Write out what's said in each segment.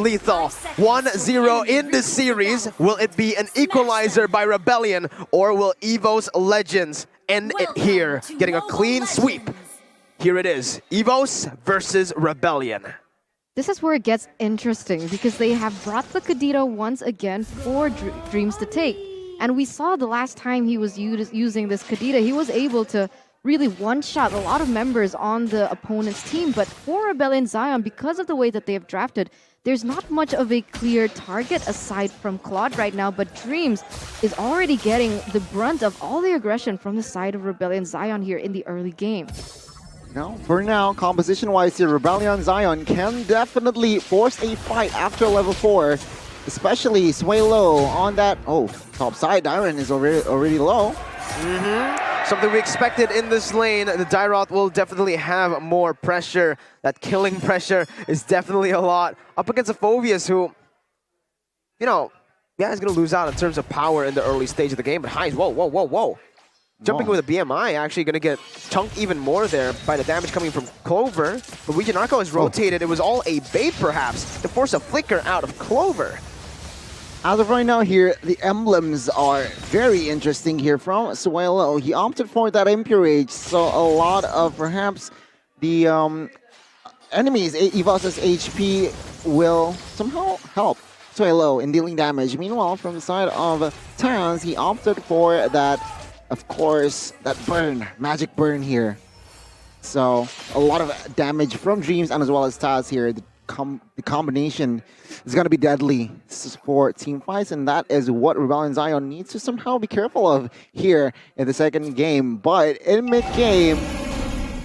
lethal. 1-0 in this series. Will it be an equalizer by Rebellion, or will EVOS Legends end it here, getting a clean sweep? Here it is, EVOS versus Rebellion. This is where it gets interesting because they have brought the Kadita once again for Dreams to take. And we saw the last time he was using this Kadita, he was able to really one-shot a lot of members on the opponent's team. But for Rebellion Zion, because of the way that they have drafted, there's not much of a clear target aside from Claude right now, but Dreams is already getting the brunt of all the aggression from the side of Rebellion Zion here in the early game. No, for now, composition-wise here, Rebellion Zion can definitely force a fight after level 4, especially Sway Low on that. Oh, top side, Dyron is already low. Something we expected in this lane. The Dairoth will definitely have more pressure. That killing pressure is definitely a lot. Up against a Phoveus who, you know, yeah, is going to lose out in terms of power in the early stage of the game. But Highs, whoa. Jumping with a BMI, actually going to get chunked even more there by the damage coming from Clover. But Wijanarko has rotated. It was all a bait, perhaps, to force a flicker out of Clover. As of right now here, the emblems are very interesting here from Suelo. He opted for that Impurage, so a lot of perhaps the enemies, EVOS's HP will somehow help Suelo in dealing damage. Meanwhile, from the side of Taz, he opted for that, of course, that burn, magic burn here. So a lot of damage from Dreams and as well as Taz here. The combination is going to be deadly for team fights, and that is what Rebellion Zion needs to somehow be careful of here in the second game. But in mid-game,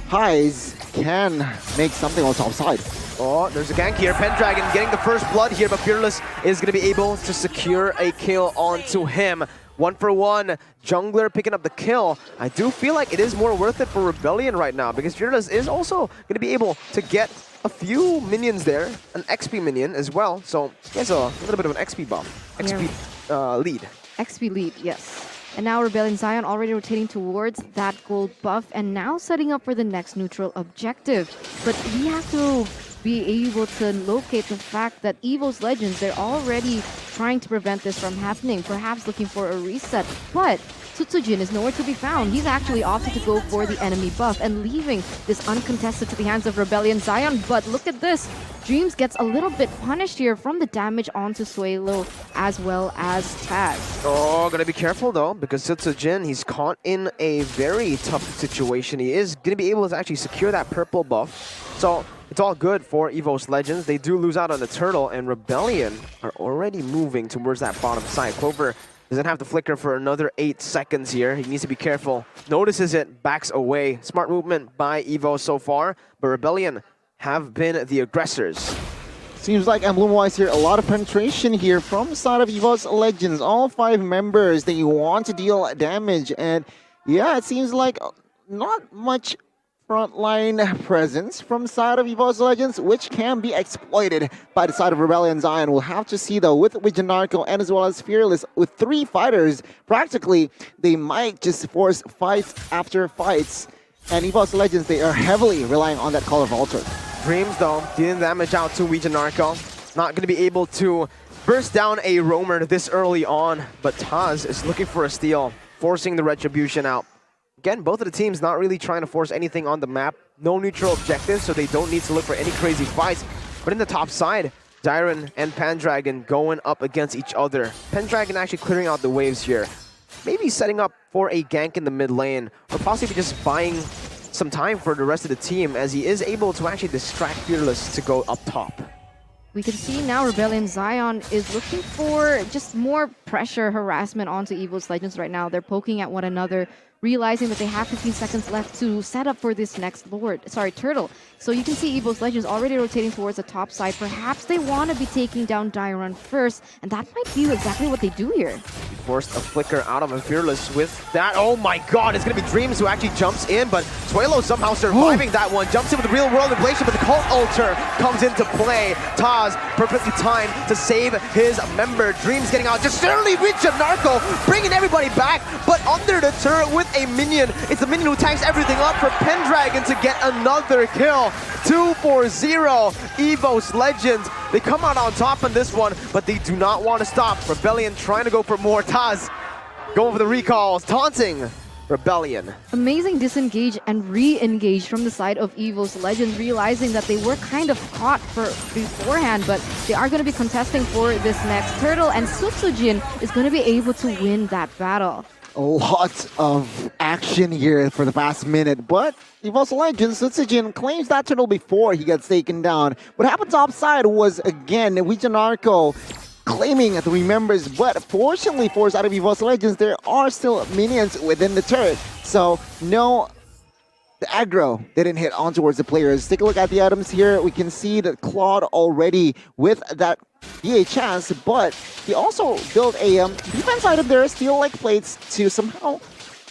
Highs can make something on the top side. Oh, there's a gank here. Pendragon getting the first blood here, but Fearless is going to be able to secure a kill onto him. 1-for-1, Jungler picking up the kill. I do feel like it is more worth it for Rebellion right now because Fearless is also going to be able to get a few minions there, an XP minion as well. So he has a little bit of an XP buff, XP lead. XP lead, yes. And now Rebellion Zion already rotating towards that gold buff and now setting up for the next neutral objective. But we have to be able to locate the fact that EVOS Legends, they're already trying to prevent this from happening, perhaps looking for a reset. But Tsutsujin is nowhere to be found. He's actually opted to go for the enemy buff and leaving this uncontested to the hands of Rebellion Zion. But look at this. Dreams gets a little bit punished here from the damage onto Suelo as well as Taz. Oh, gotta be careful though, because Tsutsujin, he's caught in a very tough situation. He is gonna be able to actually secure that purple buff. So it's all good for EVOS Legends. They do lose out on the turtle, and Rebellion are already moving towards that bottom side. Clover doesn't have to flicker for another 8 seconds here. He needs to be careful. Notices it, backs away. Smart movement by EVOS so far, but Rebellion have been the aggressors. Seems like emblem-wise here, a lot of penetration here from the side of EVOS Legends. All 5 members, they want to deal damage, and yeah, it seems like not much frontline presence from the side of EVOS Legends, which can be exploited by the side of Rebellion Zion. We'll have to see though with Wijanarko and as well as Fearless, with 3 fighters, practically they might just force fights after fights. And EVOS Legends, they are heavily relying on that Call of Altar. Dreams though, dealing damage out to Wijanarko. Not going to be able to burst down a roamer this early on, but Taz is looking for a steal, forcing the Retribution out. Again, both of the teams not really trying to force anything on the map. No neutral objectives, so they don't need to look for any crazy fights. But in the top side, Dyron and Pendragon going up against each other. Pendragon actually clearing out the waves here. Maybe setting up for a gank in the mid lane, or possibly just buying some time for the rest of the team as he is able to actually distract Fearless to go up top. We can see now Rebellion Zion is looking for just more pressure, harassment onto EVOS Legends right now. They're poking at one another, realizing that they have 15 seconds left to set up for this next turtle. So you can see EVOS Legends already rotating towards the top side. Perhaps they want to be taking down Dyron first, and that might be exactly what they do here. He forced a flicker out of him, Fearless with that. Oh my god, it's going to be Dreams who actually jumps in, but Suelo somehow surviving that one. Jumps in with the real world inflation, but the Cult Altar comes into play. Taz perfectly timed to save his member. Dreams getting out, just barely reaching Narco, bringing everybody back, but under the turret with a minion. It's the minion who tanks everything up for Pendragon to get another kill. 2-4-0, EVOS Legends. They come out on top on this one, but they do not want to stop. Rebellion trying to go for more. Taz going for the recalls, taunting Rebellion. Amazing disengage and re-engage from the side of EVOS Legends, realizing that they were kind of caught beforehand, but they are going to be contesting for this next turtle, and Sutsujin is going to be able to win that battle. A lot of action here for the past minute, but EVOS Legends, Sutsujin claims that turtle before he gets taken down. What happened topside was, again, Wijanarko claiming the remembers, but fortunately for side of EVOS Legends, there are still minions within the turret. So, no, the aggro didn't hit on towards the players. Take a look at the items here. We can see that Claude already with that VHS, but he also built a defense item there, steel-like plates, to somehow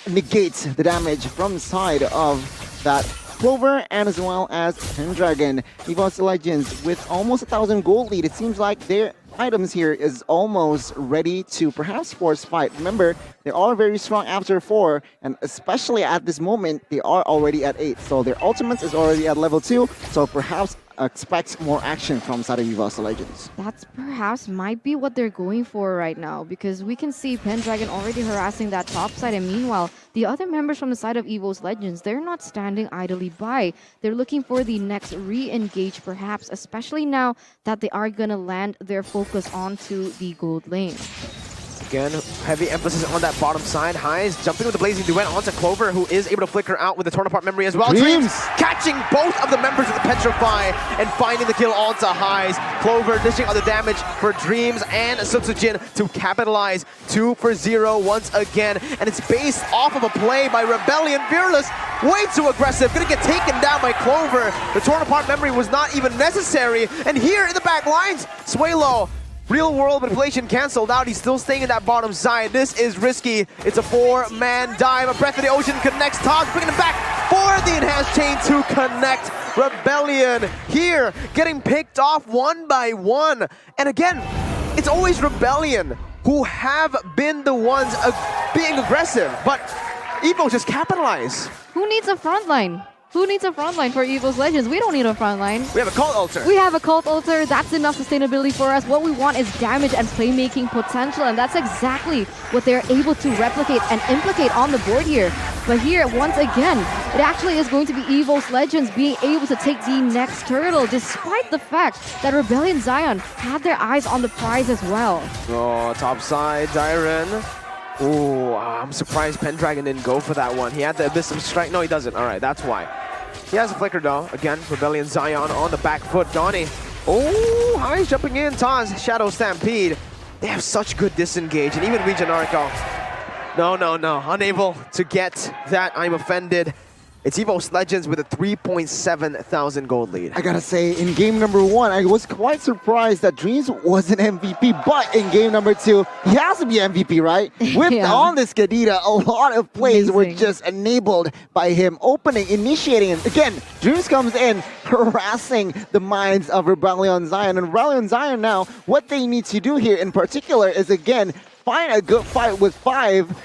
negate the damage from the side of that Clover and as well as Pendragon. EVOS Legends with almost 1,000 gold lead. It seems like their items here is almost ready to perhaps force fight. Remember, they are very strong after 4, and especially at this moment, they are already at 8. So their ultimates is already at level 2, so perhaps expect more action from side of EVOS Legends. That's perhaps might be what they're going for right now, because we can see Pendragon already harassing that top side, and meanwhile, the other members from the side of EVOS Legends, they're not standing idly by. They're looking for the next re-engage perhaps, especially now that they are gonna land their focus onto the gold lane. Again, heavy emphasis on that bottom side. Highs jumping with the Blazing Duet onto Clover, who is able to flicker out with the torn apart memory as well. Dreams catching both of the members of the Petrify and finding the kill onto Highs. Clover dishing out the damage for Dreams and Sutsujin to capitalize. 2-0 once again. And it's based off of a play by Rebellion. Fearless, way too aggressive. Gonna get taken down by Clover. The torn apart memory was not even necessary. And here in the back lines, Suelo, real world manipulation canceled out. He's still staying in that bottom side. This is risky. It's a 4-man dive. A Breath of the Ocean connects Todd, bringing him back for the enhanced chain to connect. Rebellion here getting picked off one by one. And again, it's always Rebellion who have been the ones being aggressive, but EVO just capitalize. Who needs a frontline? Who needs a frontline for EVOS Legends? We don't need a frontline. We have a cult altar. We have a cult altar. That's enough sustainability for us. What we want is damage and playmaking potential, and that's exactly what they're able to replicate and implicate on the board here. But here, once again, it actually is going to be EVOS Legends being able to take the next turtle, despite the fact that Rebellion Zion had their eyes on the prize as well. Oh, top side, Dyren. Ooh, I'm surprised Pendragon didn't go for that one. He had the Abyssum Strike. No, he doesn't. All right, that's why. He has a flicker though. Again, Rebellion Zion on the back foot. Donnie. Oh, Highs jumping in. Taz, Shadow Stampede. They have such good disengage. And even Wijanarko. No. Unable to get that. I'm offended. It's EVOS Legends with a 3.7 thousand gold lead. I gotta say, in game number 1, I was quite surprised that Dreams was an MVP, but in game number 2, he has to be MVP, right? With on this Kadita, a lot of plays were just enabled by him opening, initiating, and again, Dreams comes in, harassing the minds of Rebellion Zion. And Rebellion Zion now, what they need to do here in particular is, again, find a good fight with 5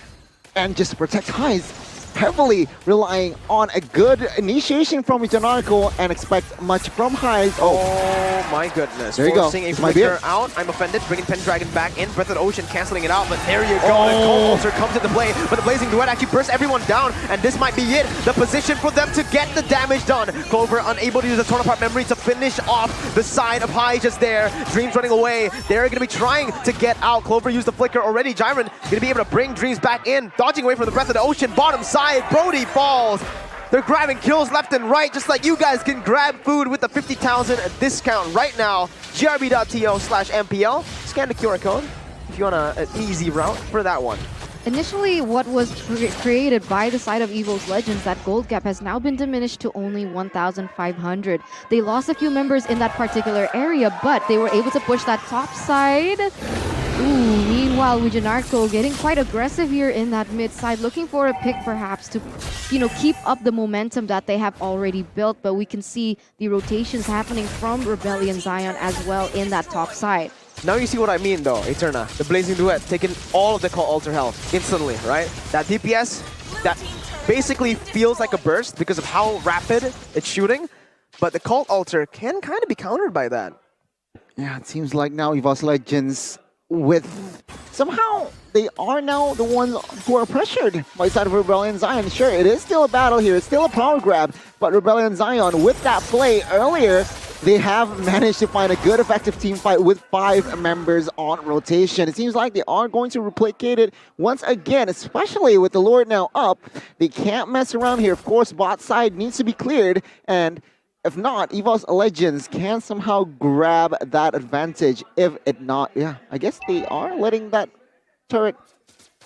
and just protect Highs, heavily relying on a good initiation from Wijanarko and expect much from Highs. Oh my goodness. There you go. Forcing a flicker out. I'm offended. Bringing Pendragon back in. Breath of the Ocean canceling it out. But there you go. The Cold Altar comes into play. But the Blazing Duet actually bursts everyone down. And this might be it. The position for them to get the damage done. Clover unable to use the torn apart memory to finish off the side of High just there. Dreams running away. They're going to be trying to get out. Clover used the flicker already. Jiren going to be able to bring Dreams back in. Dodging away from the Breath of the Ocean. Bottom side. Brody falls. They're grabbing kills left and right, just like you guys can grab food with the 50,000 discount right now. grb.to/MPL. Scan the QR code if you want an easy route for that one. Initially, what was created by the side of EVOS Legends, that gold gap has now been diminished to only 1,500. They lost a few members in that particular area, but they were able to push that top side. Ooh, meanwhile, Wijanarko getting quite aggressive here in that mid side, looking for a pick perhaps to, keep up the momentum that they have already built. But we can see the rotations happening from Rebellion Zion as well in that top side. Now you see what I mean though, Eterna. The Blazing Duet taking all of the Cult Altar health instantly, right? That DPS, that basically feels like a burst because of how rapid it's shooting, but the Cult Altar can kind of be countered by that. Yeah, it seems like now EVOS Legends with somehow they are now the ones who are pressured by the side of Rebellion Zion. Sure, it is still a battle here, it's still a power grab, but Rebellion Zion with that play earlier, they have managed to find a good effective team fight with 5 members on rotation. It seems like they are going to replicate it once again, especially with the Lord now up. They can't mess around here. Of course, bot side needs to be cleared, and if not, EVOS Legends can somehow grab that advantage. If it not, yeah, I guess they are letting that turret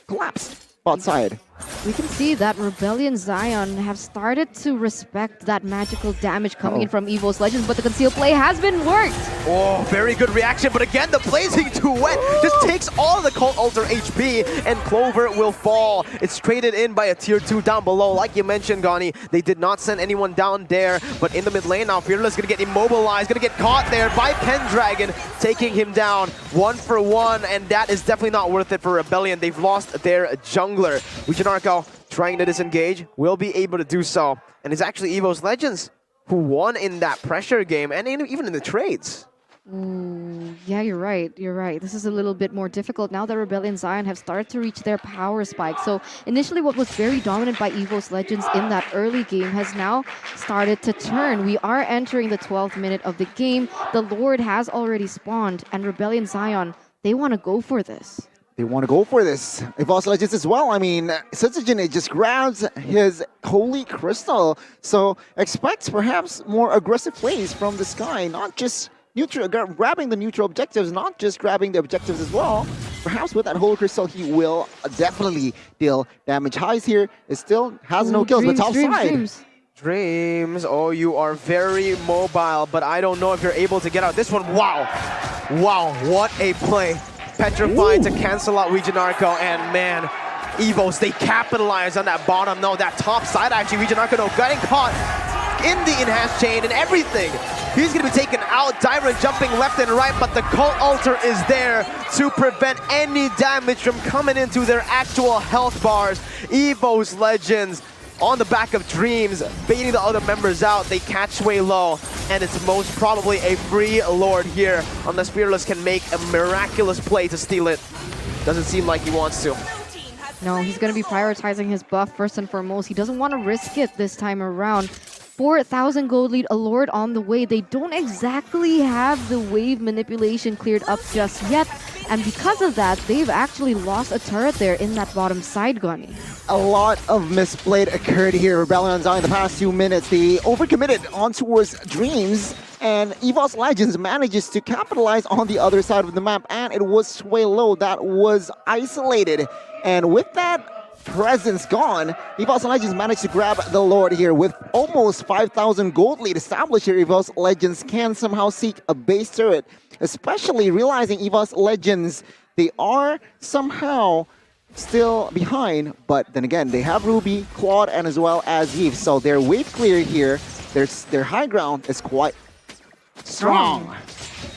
collapse bot side. We can see that Rebellion Zion have started to respect that magical damage coming in from EVOS Legends, but the conceal play has been worked. Oh, very good reaction, but again, the Blazing Duet just takes all of the Cult Altar HP, and Clover will fall. It's traded in by a tier 2 down below. Like you mentioned, Gani, they did not send anyone down there, but in the mid lane now, Fearless gonna get immobilized, gonna get caught there by Pendragon, taking him down 1 for 1, and that is definitely not worth it for Rebellion. They've lost their jungler. Wijanarko trying to disengage, will be able to do so. And it's actually EVOS Legends who won in that pressure game and even in the trades. Ooh, yeah, you're right. You're right. This is a little bit more difficult now that Rebellion Zion have started to reach their power spike. So initially what was very dominant by EVOS Legends in that early game has now started to turn. We are entering the 12th minute of the game. The Lord has already spawned, and Rebellion Zion, they want to go for this. They want to go for this. EVOS Legends as well. I mean, Setsujin just grabs his Holy Crystal. So expect perhaps more aggressive plays from this guy, not just grabbing the neutral objectives, not just grabbing the objectives as well. Perhaps with that Holy Crystal, he will definitely deal damage. Highs here, it still has no kills, but top side. Dreams, oh, you are very mobile, but I don't know if you're able to get out this one. Wow, wow, what a play. Petrified to cancel out Wijanarko, and man, EVOS, they capitalize on that bottom. No, that top side actually, Wijanarko getting caught in the enhanced chain and everything. He's gonna be taken out, Dyron jumping left and right, but the Cult Altar is there to prevent any damage from coming into their actual health bars. EVOS Legends on the back of Dreams, baiting the other members out. They catch way low, and it's most probably a free Lord here, unless Fearless can make a miraculous play to steal it. Doesn't seem like he wants to. No, he's going to be prioritizing his buff first and foremost. He doesn't want to risk it this time around. 4,000 gold lead, a Lord on the way. They don't exactly have the wave manipulation cleared up just yet. And because of that, they've actually lost a turret there in that bottom side, Gunny. A lot of misplayed occurred here. Rebellion Zion in the past 2 minutes. They overcommitted on towards Dreams, and EVOS Legends manages to capitalize on the other side of the map, and it was Sway Low that was isolated. And with that presence gone, EVOS Legends managed to grab the Lord here with almost 5,000 gold lead established here. EVOS Legends can somehow seek a base turret, especially realizing EVOS Legends, they are somehow still behind, but then again, they have Ruby, Claude, and as well as Eve, so their wave clear here, their high ground is quite strong.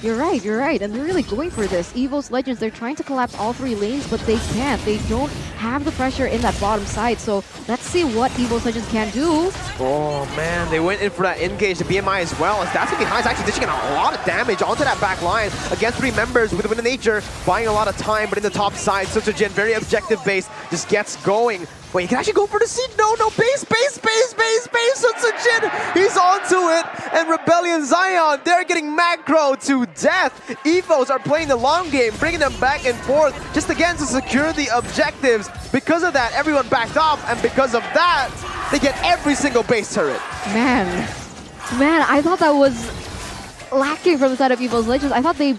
You're right, and they're really going for this. EVOS Legends, they're trying to collapse all 3 lanes, but they can't. They don't have the pressure in that bottom side, so let's see what EVOS Legends can do. Oh man, they went in for that engage, the BMI as well, as that's behind actually dishing in a lot of damage onto that back line against 3 members with Wind of Nature, buying a lot of time, but in the top side, Setsujin, very objective base, just gets going. Wait, he can actually go for the siege. No, base, Setsujin, he's onto it, and Rebellion Zion, they're getting macro to death. EVOS are playing the long game, bringing them back and forth, just again to secure the objectives. Because of that, everyone backed off, and because of that, they get every single base turret. Man, I thought that was lacking from the side of EVOS Legends. I thought they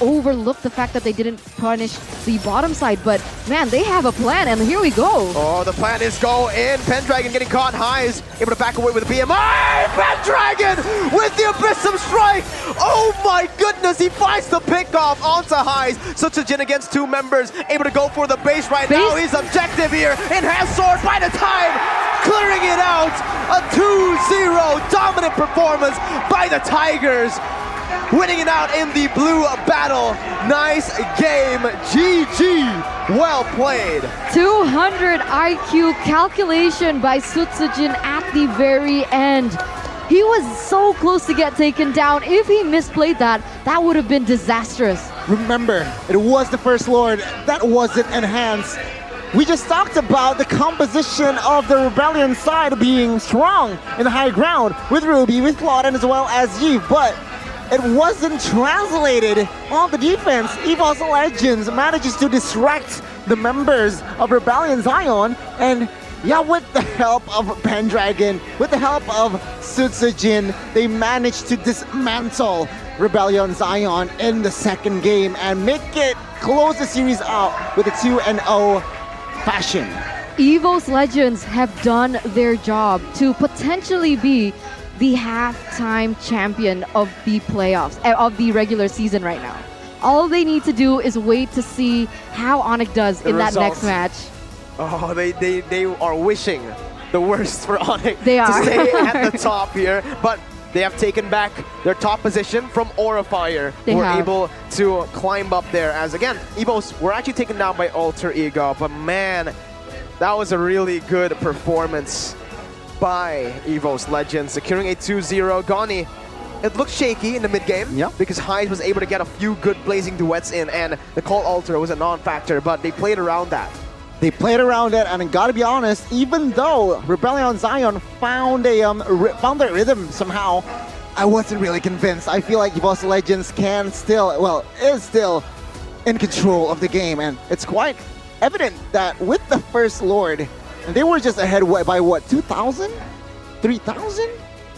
overlooked the fact that they didn't punish the bottom side, but man, they have a plan, and here we go. Oh, the plan is go in. Pendragon getting caught highs, able to back away with the BMI. Pendragon with the Abyssum Strike. Oh my goodness, he finds the pickoff onto highs. Sutsujin against two members, able to go for the base right now. He's objective here. Enhanced sword by the time, clearing it out. A 2-0 dominant performance by the Tigers. Winning it out in the blue battle. Nice game. GG. Well played. 200 IQ calculation by Sutsujin at the very end. He was so close to get taken down. If he misplayed that, that would have been disastrous. Remember, it was the First Lord that wasn't enhanced. We just talked about the composition of the Rebellion side being strong in the high ground with Ruby, with Claude, and as well as Yi, but it wasn't translated on the defense. EVOS Legends manages to distract the members of Rebellion Zion, and yeah, with the help of Pendragon, with the help of Sutsujin, they managed to dismantle Rebellion Zion in the second game and make it close the series out with a 2-0 fashion. EVOS Legends have done their job to potentially be the halftime champion of the playoffs, of the regular season right now. All they need to do is wait to see how Onyx does in that next match. Oh, they are wishing the worst for Onyx They to are. stay at the top here, but they have taken back their top position from Aura Fire. They We're have. able to climb up there as, again, EVOS were actually taken down by Alter Ego, but man, that was a really good performance by EVOS Legends, securing a 2-0. Gani, it looked shaky in the mid-game because Hyde was able to get a few good blazing duets in, and the Call Alter was a non-factor, but they played around that. They played around it, and I gotta be honest, even though Rebellion Zion found found their rhythm somehow, I wasn't really convinced. I feel like EVOS Legends is still in control of the game, and it's quite evident that with the First Lord, they were just ahead by what, 2,000? 3,000?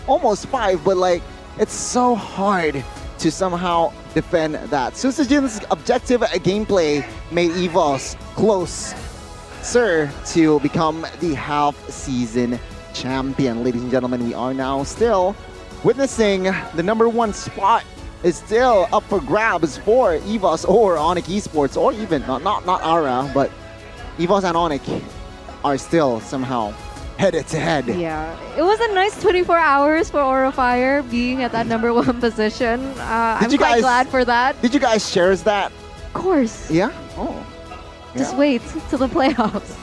Almost 5, but like, it's so hard to somehow defend that. Sutsujin's objective gameplay made EVOS closer to become the half-season champion. Ladies and gentlemen, we are now still witnessing the #1 spot is still up for grabs for EVOS or Onyx Esports, or even, not Aura, but EVOS and Onyx are still somehow headed to head. Yeah, it was a nice 24 hours for Aura Fire being at that #1 position. I'm quite glad for that. Did you guys share that? Of course. Yeah? Oh. Just wait till the playoffs.